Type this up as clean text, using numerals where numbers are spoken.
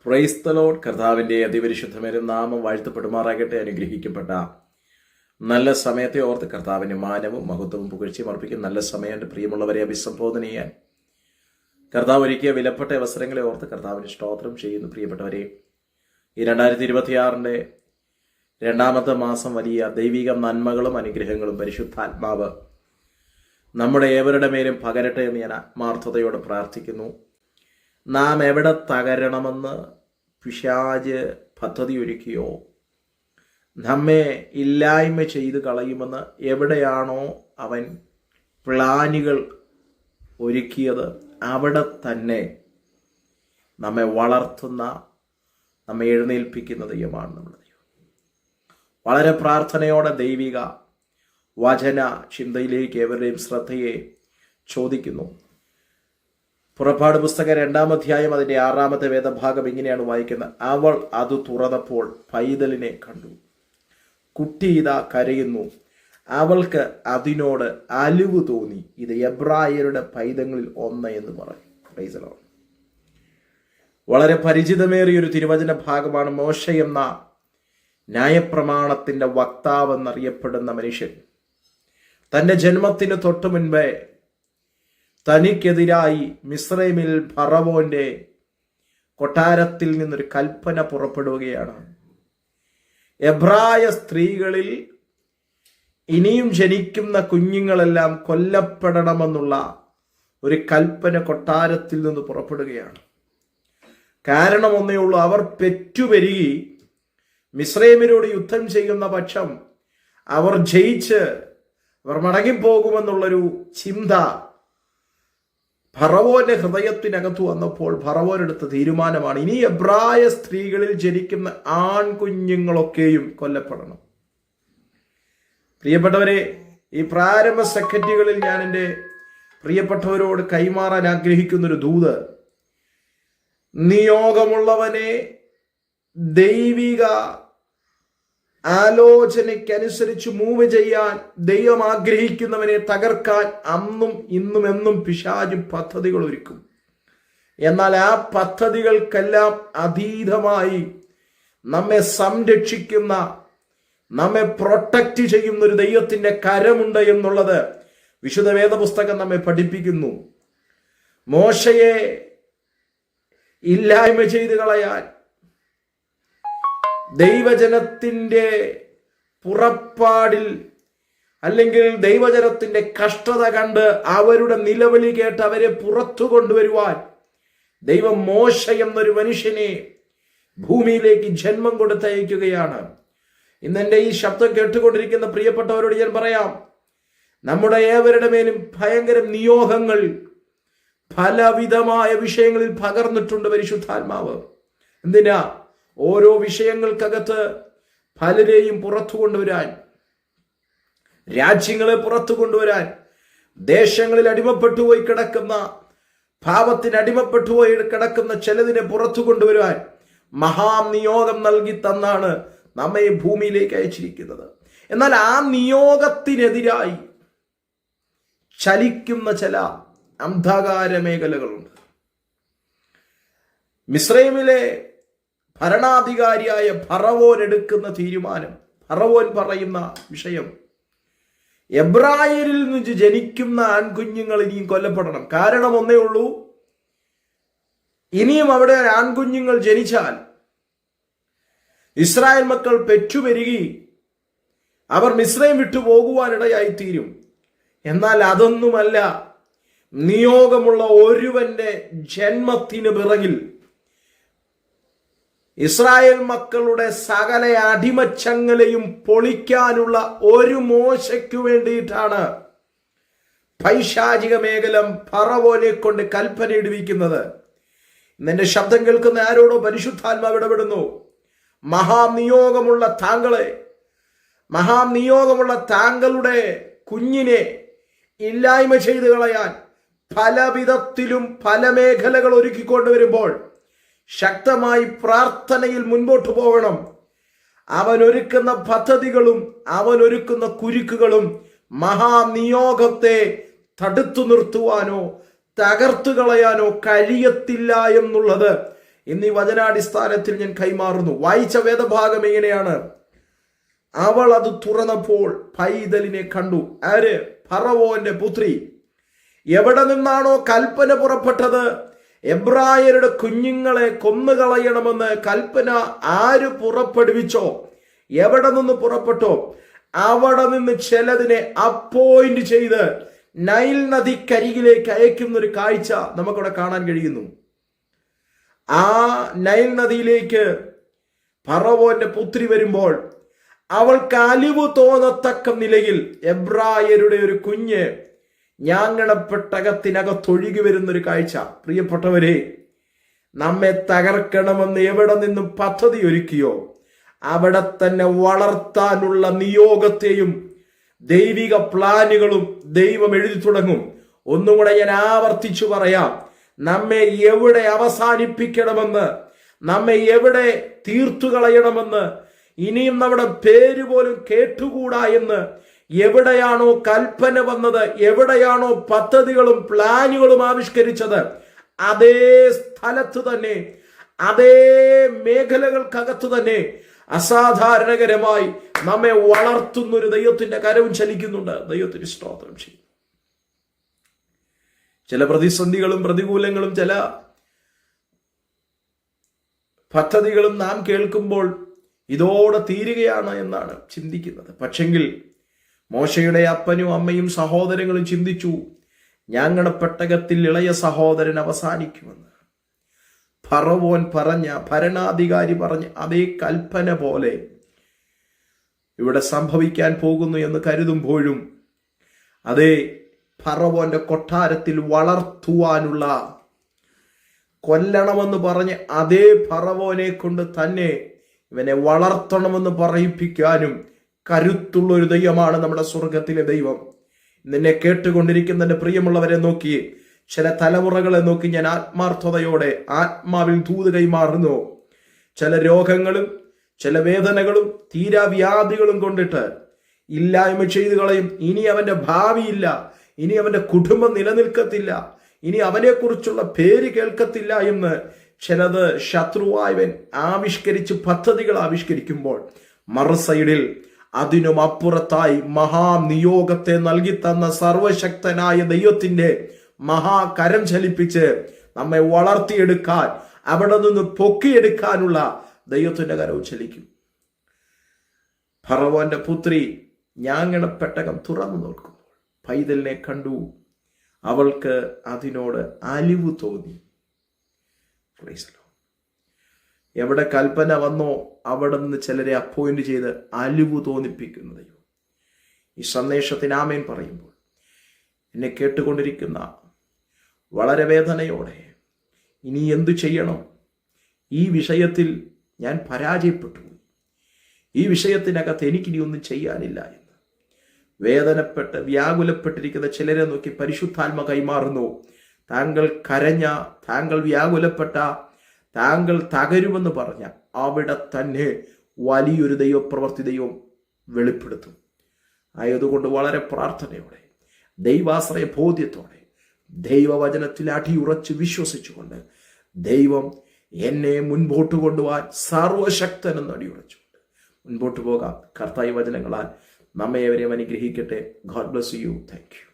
Praise the Lord. കർത്താവിൻ്റെ അതിപരിശുദ്ധമേലും നാമം വാഴ്ത്തപ്പെടുമാറാകട്ടെ. അനുഗ്രഹിക്കപ്പെട്ട നല്ല സമയത്തെ ഓർത്ത് കർത്താവിൻ്റെ മാനവും മഹത്വവും പുകഴ്ചയും അർപ്പിക്കും. നല്ല സമയം എൻ്റെ പ്രിയമുള്ളവരെ അഭിസംബോധന ചെയ്യാൻ കർത്താവ് ഒരുക്കിയ വിലപ്പെട്ട അവസരങ്ങളെ ഓർത്ത് കർത്താവിന് സ്തോത്രം ചെയ്യുന്നു. പ്രിയപ്പെട്ടവരെ, ഈ 2026 രണ്ടാമത്തെ മാസം വലിയ ദൈവിക നന്മകളും അനുഗ്രഹങ്ങളും പരിശുദ്ധാത്മാവ് നമ്മുടെ ഏവരുടെ മേലും പകരട്ടെ എന്ന് ഞാൻ ആത്മാർത്ഥതയോടെ പ്രാർത്ഥിക്കുന്നു. നാം എവിടെ തകരണമെന്ന് പിശാച് പദ്ധതി ഒരുക്കിയോ, നമ്മെ ഇല്ലായ്മ ചെയ്ത് കളയുമെന്ന് എവിടെയാണോ അവൻ പ്ലാനുകൾ ഒരുക്കിയത്, അവിടെ തന്നെ നമ്മെ വളർത്തുന്ന, നമ്മെ എഴുന്നേൽപ്പിക്കുന്ന ദൈവമാണ് നമ്മുടെ ദൈവം. വളരെ പ്രാർത്ഥനയോടെ ദൈവിക വചന ചിന്തയിലേക്ക് ഏവരുടെയും ശ്രദ്ധയെ ചോദിക്കുന്നു. പുറപ്പാട് പുസ്തകം 2-ാം അധ്യായം അതിൻ്റെ 6-ാമത്തെ വേദഭാഗം ഇങ്ങനെയാണ് വായിക്കുന്നത്. അവൾ അത് തുറന്നപ്പോൾ പൈതലിനെ കണ്ടു. കുട്ടി ഇതാ കരയുന്നു. അവൾക്ക് അതിനോട് അലിവ് തോന്നി. ഇത് എബ്രായരുടെ പൈതങ്ങളിൽ ഒന്ന് എന്ന് പറയും. Praise the Lord. വളരെ പരിചിതമേറിയൊരു തിരുവചന ഭാഗമാണ്. മോശ എന്ന ന്യായപ്രമാണത്തിൻ്റെ വക്താവ് എന്നറിയപ്പെടുന്ന മനുഷ്യൻ തൻ്റെ ജന്മത്തിന് തൊട്ടു മുൻപേ തനിക്കെതിരായി മിസ്രൈമിൽ ഫറവോന്റെ കൊട്ടാരത്തിൽ നിന്നൊരു കൽപ്പന പുറപ്പെടുകയാണ്. എബ്രായ സ്ത്രീകളിൽ ഇനിയും ജനിക്കുന്ന കുഞ്ഞുങ്ങളെല്ലാം കൊല്ലപ്പെടണമെന്നുള്ള ഒരു കൽപ്പന കൊട്ടാരത്തിൽ നിന്ന് പുറപ്പെടുകയാണ്. കാരണം ഒന്നേ ഉള്ളൂ, അവർ പെറ്റുപെരുകി മിസ്രൈമിനോട് യുദ്ധം ചെയ്യുന്ന പക്ഷം അവർ ജയിച്ച് അവർ മടങ്ങിപ്പോകുമെന്നുള്ളൊരു ചിന്ത ഫറവോന്റെ ഹൃദയത്തിനകത്ത് വന്നപ്പോൾ ഫറവോനെടുത്ത തീരുമാനമാണ്, ഇനി എബ്രായ സ്ത്രീകളിൽ ജനിക്കുന്ന ആൺകുഞ്ഞുങ്ങളൊക്കെയും കൊല്ലപ്പെടണം. പ്രിയപ്പെട്ടവരെ, ഈ പ്രാരംഭ സെക്കൻഡുകളിൽ ഞാൻ എൻ്റെ പ്രിയപ്പെട്ടവരോട് കൈമാറാൻ ആഗ്രഹിക്കുന്നൊരു ദൂത്, നിയോഗമുള്ളവനെ ദൈവിക ആലോചനയ്ക്കനുസരിച്ച് മൂവ് ചെയ്യാൻ ദൈവം ആഗ്രഹിക്കുന്നവനെ തകർക്കാൻ അന്നും ഇന്നും എന്നും പിശാചും പദ്ധതികൾ ഒരുക്കും. എന്നാൽ ആ പദ്ധതികൾക്കെല്ലാം അതീതമായി നമ്മെ സംരക്ഷിക്കുന്ന, നമ്മെ പ്രൊട്ടക്റ്റ് ചെയ്യുന്ന ഒരു ദൈവത്തിന്റെ കരമുണ്ട് എന്നുള്ളത് വിശുദ്ധ വേദപുസ്തകം നമ്മെ പഠിപ്പിക്കുന്നു. മോശയെ ഇല്ലായ്മ ചെയ്ത് കളയാൻ, ദൈവജനത്തിന്റെ പുറപ്പാടിൽ അല്ലെങ്കിൽ ദൈവജനത്തിന്റെ കഷ്ടത കണ്ട് അവരുടെ നിലവിളി കേട്ട് അവരെ പുറത്തു കൊണ്ടുവരുവാൻ ദൈവം മോശ എന്നൊരു മനുഷ്യനെ ഭൂമിയിലേക്ക് ജന്മം കൊടുത്തയക്കുകയാണ്. ഇന്നെന്റെ ഈ ശബ്ദം കേട്ടുകൊണ്ടിരിക്കുന്ന പ്രിയപ്പെട്ടവരോട് ഞാൻ പറയാം, നമ്മുടെ ഏവരുടെ മേലും ഭയങ്കര നിയോഗങ്ങൾ പലവിധമായ വിഷയങ്ങളിൽ പകർന്നിട്ടുണ്ട് പരിശുദ്ധാത്മാവ്. എന്തിനാ? ഓരോ വിഷയങ്ങൾക്കകത്ത് പലരെയും പുറത്തു കൊണ്ടുവരാൻ, രാജ്യങ്ങളെ പുറത്തു കൊണ്ടുവരാൻ, ദേശങ്ങളിൽ അടിമപ്പെട്ടുപോയി കിടക്കുന്ന, പാപത്തിന് അടിമപ്പെട്ടുപോയി കിടക്കുന്ന ചിലതിനെ പുറത്തു കൊണ്ടുവരാൻ മഹാനിയോഗം നൽകി തന്നാണ് നമ്മെ ഭൂമിയിലേക്ക് അയച്ചിരിക്കുന്നത്. എന്നാൽ ആ നിയോഗത്തിനെതിരായി ചലിക്കുന്ന ചില അന്ധകാര മേഖലകളുണ്ട്. മിസ്രൈമിലെ ഭരണാധികാരിയായ ഫറവോൻ എടുക്കുന്ന തീരുമാനം, ഫറവോൻ പറയുന്ന വിഷയം, എബ്രായരിൽ നിന്ന് ജനിക്കുന്ന ആൺകുഞ്ഞുങ്ങൾ ഇനിയും കൊല്ലപ്പെടണം. കാരണം ഒന്നേ ഉള്ളൂ, ഇനിയും അവിടെ ആൺകുഞ്ഞുങ്ങൾ ജനിച്ചാൽ ഇസ്രായേൽ മക്കൾ പെറ്റുപെരുകി അവർ മിസ്രൈം വിട്ടു പോകുവാനിടയായിത്തീരും. എന്നാൽ അതൊന്നുമല്ല, നിയോഗമുള്ള ഒരുവന്റെ ജന്മത്തിന് പിറകിൽ ഇസ്രായേൽ മക്കളുടെ സകല അടിമച്ചങ്ങലയും പൊളിക്കാനുള്ള ഒരു മോശയ്ക്കു വേണ്ടിയിട്ടാണ് പൈശാചിക മേഖല ഫറവോനെ കൊണ്ട് കൽപ്പന ഇടുവിക്കുന്നത്. ഇന്നെന്റെ ശബ്ദം കേൾക്കുന്ന ആരോടോ പരിശുദ്ധാത്മാവ് ഇടപെടുന്നു. മഹാനിയോഗമുള്ള താങ്കളുടെ കുഞ്ഞിനെ ഇല്ലായ്മ ചെയ്തു കളയാൻ പല വിധത്തിലും പല മേഖലകൾ ഒരുക്കിക്കൊണ്ടുവരുമ്പോൾ ശക്തമായി പ്രാർത്ഥനയിൽ മുൻപോട്ട് പോകണം. അവൻ ഒരുക്കുന്ന പദ്ധതികളും അവൻ ഒരുക്കുന്ന കുരുക്കുകളും മഹാനിയോഗത്തെ തടുത്തു നിർത്തുവാനോ തകർത്തു കളയാനോ കഴിയത്തില്ല എന്നുള്ളത് ഇന്ന് ഈ വചനാടിസ്ഥാനത്തിൽ ഞാൻ കൈമാറുന്നു. വായിച്ച വേദഭാഗം ഇങ്ങനെയാണ്: അവൾ അത് തുറന്നപ്പോൾ പൈതലിനെ കണ്ടു. ആര്? ഫറവോന്റെ പുത്രി. എവിടെ നിന്നാണോ കൽപ്പന പുറപ്പെട്ടത്, എബ്രായരുടെ കുഞ്ഞുങ്ങളെ കൊന്നുകളയണമെന്ന് കൽപ്പന ആര് പുറപ്പെടുവിച്ചോ, എവിടെ നിന്ന് പുറപ്പെട്ടോ അവിടെ നിന്ന് ചിലതിനെ അപ്പോയിന്റ് ചെയ്ത് നൈൽ നദിക്കരികിലേക്ക് അയക്കുന്ന ഒരു കാഴ്ച നമുക്കവിടെ കാണാൻ കഴിയുന്നു. ആ നൈൽ നദിയിലേക്ക് ഫറവോന്റെ പുത്രി വരുമ്പോൾ അവൾക്ക് അലിവ് തോന്നത്തക്ക നിലയിൽ എബ്രായരുടെ ഒരു കുഞ്ഞ് ഞാങ്ങണപ്പെട്ടകത്തിനകത്തൊഴുകി വരുന്നൊരു കാഴ്ച. പ്രിയപ്പെട്ടവരെ, നമ്മെ തകർക്കണമെന്ന് എവിടെ നിന്നും പദ്ധതി ഒരുക്കിയോ അവിടെ തന്നെ വളർത്താനുള്ള നിയോഗത്തെയും ദൈവിക പ്ലാനുകളും ദൈവം എഴുതി തുടങ്ങും. ഒന്നും കൂടെ ഞാൻ ആവർത്തിച്ചു പറയാം: നമ്മെ എവിടെ അവസാനിപ്പിക്കണമെന്ന്, നമ്മെ എവിടെ തീർത്തു കളയണമെന്ന്, ഇനിയും നമ്മുടെ പേര് പോലും കേട്ടുകൂടാ എന്ന് എവിടെയാണോ കൽപ്പന വന്നത്, എവിടെയാണോ പദ്ധതികളും പ്ലാനുകളും ആവിഷ്കരിച്ചത്, അതേ സ്ഥലത്ത് തന്നെ, അതേ മേഖലകൾക്കകത്ത് തന്നെ അസാധാരണകരമായി നമ്മെ വളർത്തുന്നൊരു ദൈവത്തിന്റെ കരവും ചലിക്കുന്നുണ്ട്. ദൈവത്തിന് സ്തോത്രം ചെയ്യും. ചില പ്രതിസന്ധികളും പ്രതികൂലങ്ങളും ചില പദ്ധതികളും നാം കേൾക്കുമ്പോൾ ഇതോടെ തീരുകയാണ് എന്നാണ് ചിന്തിക്കുന്നത്. പക്ഷെങ്കിൽ മോശയുടെ അപ്പനും അമ്മയും സഹോദരങ്ങളും ചിന്തിച്ചു, ഞാങ്ങണപ്പെട്ടകത്തിൽ ഇളയ സഹോദരൻ അവസാനിക്കുമെന്ന്. ഫറവോൻ പറഞ്ഞ, ഭരണാധികാരി പറഞ്ഞ അതേ കൽപ്പന പോലെ ഇവിടെ സംഭവിക്കാൻ പോകുന്നു എന്ന് കരുതുമ്പോഴും അതേ ഫറവോന്റെ കൊട്ടാരത്തിൽ വളർത്തുവാനുള്ള, കൊല്ലണമെന്ന് പറഞ്ഞ് അതേ ഫറവോനെ കൊണ്ട് തന്നെ ഇവനെ വളർത്തണമെന്ന് പറയിപ്പിക്കാനും കരുത്തുള്ള ഒരു ദൈവമാണ് നമ്മുടെ സ്വർഗത്തിലെ ദൈവം. നിന്നെ കേട്ടുകൊണ്ടിരിക്കുന്ന എൻ്റെ പ്രിയമുള്ളവരെ നോക്കി, ചില തലമുറകളെ നോക്കി ഞാൻ ആത്മാർത്ഥതയോടെ ആത്മാവിൽ ദൂത് കൈമാറുന്നു. ചില രോഗങ്ങളും ചില വേദനകളും തീരാവ്യാധികളും കൊണ്ടിട്ട് ഇല്ലായ്മ ചെയ്തു കളയും. ഇനി അവന്റെ ഭാവിയില്ല, ഇനി അവന്റെ കുടുംബം നിലനിൽക്കത്തില്ല, ഇനി അവനെക്കുറിച്ചുള്ള പേര് കേൾക്കത്തില്ല എന്ന് ചിലത് ശത്രുവായവൻ ആവിഷ്കരിച്ച് പദ്ധതികൾ ആവിഷ്കരിക്കുമ്പോൾ, മറുസൈഡിൽ അതിനും അപ്പുറത്തായി മഹാനിയോഗത്തെ നൽകി തന്ന സർവശക്തനായ ദൈവത്തിന്റെ മഹാകരം ചലിപ്പിച്ച് നമ്മെ വളർത്തിയെടുക്കാൻ, അവിടെ നിന്ന് പൊക്കിയെടുക്കാനുള്ള ദൈവത്തിന്റെ കരവും ചലിക്കും. ഫറവോന്റെ പുത്രി ഞാങ്ങണപ്പെട്ടകം തുറന്നു നോക്കുമ്പോൾ പൈതലിനെ കണ്ടു. അവൾക്ക് അതിനോട് അലിവ് തോന്നി. എവിടെ കൽപ്പന വന്നോ അവിടെ നിന്ന് ചിലരെ അപ്പോയിന്റ് ചെയ്ത് അലിവ് തോന്നിപ്പിക്കുന്ന ദൈവം. ഈ സന്ദേശത്തിന് ആമേൻ പറയുമ്പോൾ എന്നെ കേട്ടുകൊണ്ടിരിക്കുന്ന വളരെ വേദനയോടെ, ഇനി എന്തു ചെയ്യണം, ഈ വിഷയത്തിൽ ഞാൻ പരാജയപ്പെട്ടു, ഈ വിഷയത്തിനകത്ത് എനിക്കിനി ഒന്നും ചെയ്യാനില്ല എന്ന് വേദനപ്പെട്ട് വ്യാകുലപ്പെട്ടിരിക്കുന്ന ചിലരെ നോക്കി പരിശുദ്ധാത്മ കൈമാറുന്നു. താങ്കൾ കരഞ്ഞ, താങ്കൾ വ്യാകുലപ്പെട്ട, താങ്കൾ തകരുമെന്ന് പറഞ്ഞ അവിടെ തന്നെ വലിയൊരു ദൈവപ്രവൃത്തി ദൈവം വെളിപ്പെടുത്തും. ആയതുകൊണ്ട് വളരെ പ്രാർത്ഥനയോടെ, ദൈവാശ്രയ ബോധ്യത്തോടെ, ദൈവവചനത്തിൽ അടിയുറച്ച് വിശ്വസിച്ചുകൊണ്ട് ദൈവം എന്നെ മുൻപോട്ട് കൊണ്ടുപോകാൻ സർവശക്തനെന്ന് അടിയുറച്ചുകൊണ്ട് മുൻപോട്ട് പോകാം. കർത്താവ് വചനങ്ങളാൽ നമ്മെ ഏവരെയും അനുഗ്രഹിക്കട്ടെ. God bless you. Thank you.